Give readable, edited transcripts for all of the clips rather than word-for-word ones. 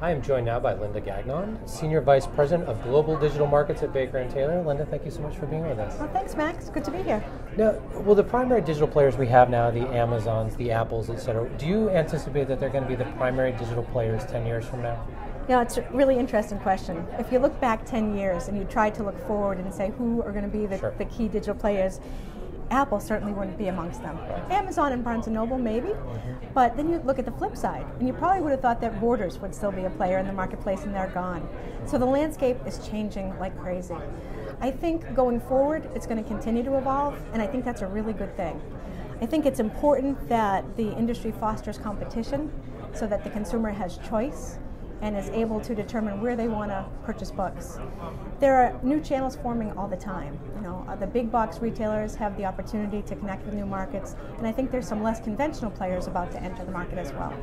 I am joined now by Linda Gagnon, Senior Vice President of Global Digital Markets at Baker & Taylor. Linda, thank you so much for being with us. Well, thanks, Max. Good to be here. Now, well, the primary digital players we have now, the Amazons, the Apples, et cetera, do you anticipate that they're going to be the primary digital players 10 years from now? You know, it's a really interesting question. If you look back 10 years and you try to look forward and say who are going to be the key digital players, Apple certainly wouldn't be amongst them. Right. Amazon and Barnes & Noble, maybe. But then you look at the flip side, and you probably would have thought that Borders would still be a player in the marketplace, and they're gone. So the landscape is changing like crazy. I think going forward, it's going to continue to evolve, and I think that's a really good thing. I think it's important that the industry fosters competition so that the consumer has choice and is able to determine where they want to purchase books. There are new channels forming all the time. You know, the big box retailers have the opportunity to connect with new markets, and I think there's some less conventional players about to enter the market as well.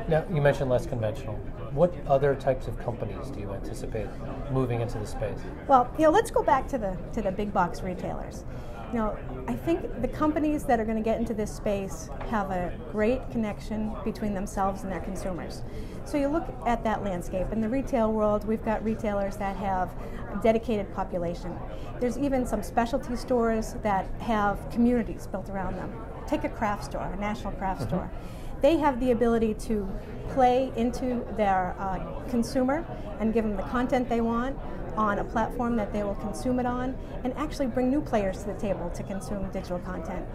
Now, you mentioned less conventional. What other types of companies do you anticipate moving into the space? Well, you know, let's go back to the big box retailers. You know, I think the companies that are going to get into this space have a great connection between themselves and their consumers. So you look at that landscape. In the retail world, we've got retailers that have a dedicated population. There's even some specialty stores that have communities built around them. Take a craft store, a national craft store. They have the ability to play into their consumer and give them the content they want on a platform that they will consume it on, and actually bring new players to the table to consume digital content.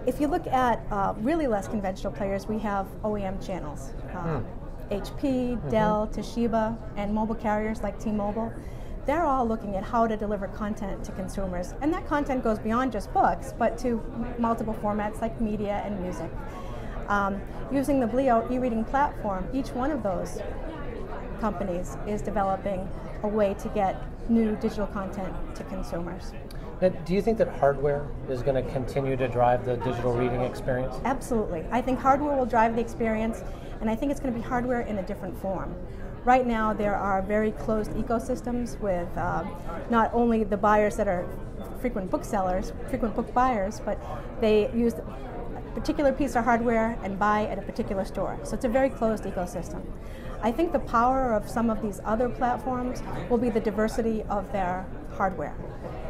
If you look at really less conventional players, we have OEM channels. HP, Dell, Toshiba, and mobile carriers like T-Mobile. They're all looking at how to deliver content to consumers, and that content goes beyond just books, but to multiple formats like media and music. Using the Bleo e-reading platform, each one of those companies is developing a way to get new digital content to consumers. Now, do you think that hardware is going to continue to drive the digital reading experience? Absolutely. I think hardware will drive the experience, and I think it's going to be hardware in a different form. Right now, there are very closed ecosystems with not only the buyers that are frequent booksellers, frequent book buyers, but they use a particular piece of hardware and buy at a particular store. So it's a very closed ecosystem. I think the power of some of these other platforms will be the diversity of their hardware.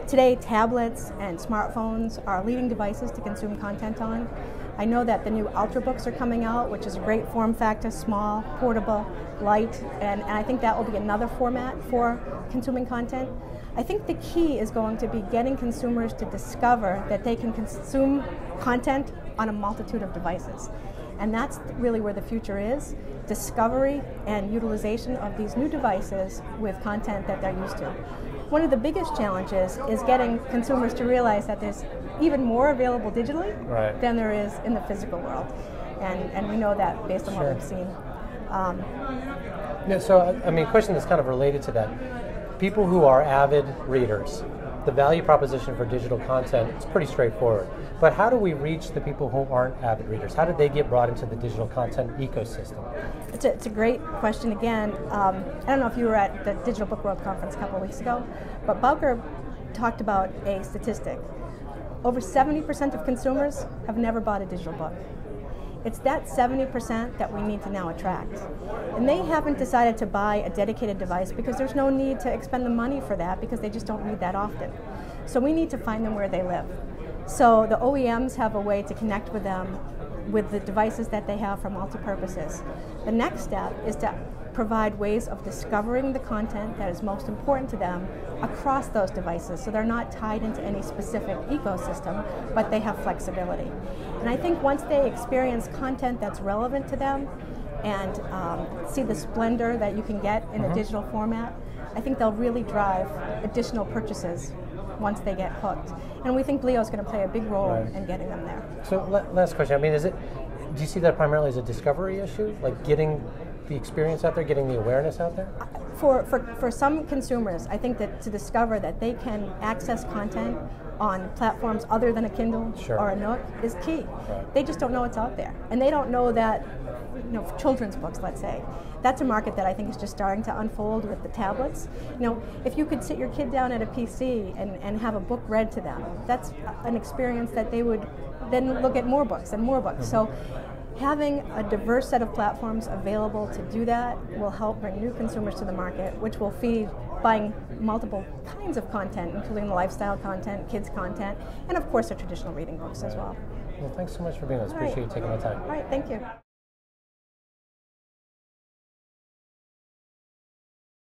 Today, tablets and smartphones are leading devices to consume content on. I know that the new Ultrabooks are coming out, which is a great form factor, small, portable, light, and I think that will be another format for consuming content. I think the key is going to be getting consumers to discover that they can consume content on a multitude of devices. And that's really where the future is, discovery and utilization of these new devices with content that they're used to. One of the biggest challenges is getting consumers to realize that there's even more available digitally than there is in the physical world. And we know that based on what we've seen. Yeah, so, I mean, a question that's kind of related to that. People who are avid readers, the value proposition for digital content is pretty straightforward. But how do we reach the people who aren't avid readers? How did they get brought into the digital content ecosystem? It's a great question again. I don't know if you were at the Digital Book World Conference a couple of weeks ago, but Bowker talked about a statistic. Over 70% of consumers have never bought a digital book. It's that 70% that we need to now attract. And they haven't decided to buy a dedicated device because there's no need to expend the money for that because they just don't read that often. So we need to find them where they live. So the OEMs have a way to connect with them with the devices that they have for multi-purposes. The next step is to provide ways of discovering the content that is most important to them across those devices, so they're not tied into any specific ecosystem, but they have flexibility. And I think once they experience content that's relevant to them and see the splendor that you can get in a digital format, I think they'll really drive additional purchases once they get hooked. And we think Bleo is going to play a big role in getting them there. So last question, I mean, do you see that primarily as a discovery issue? Like getting the experience out there, getting the awareness out there? For some consumers, I think that to discover that they can access content on platforms other than a Kindle or a Nook is key. They just don't know it's out there. And they don't know that, you know, children's books, let's say, that's a market that I think is just starting to unfold with the tablets. You know, if you could sit your kid down at a PC and have a book read to them, that's an experience that they would then look at more books and more books. So Having a diverse set of platforms available to do that will help bring new consumers to the market, which will feed buying multiple kinds of content, including the lifestyle content, kids content, and of course the traditional reading books as well. Well, thanks so much for being with us. Appreciate you taking the time. All right, thank you.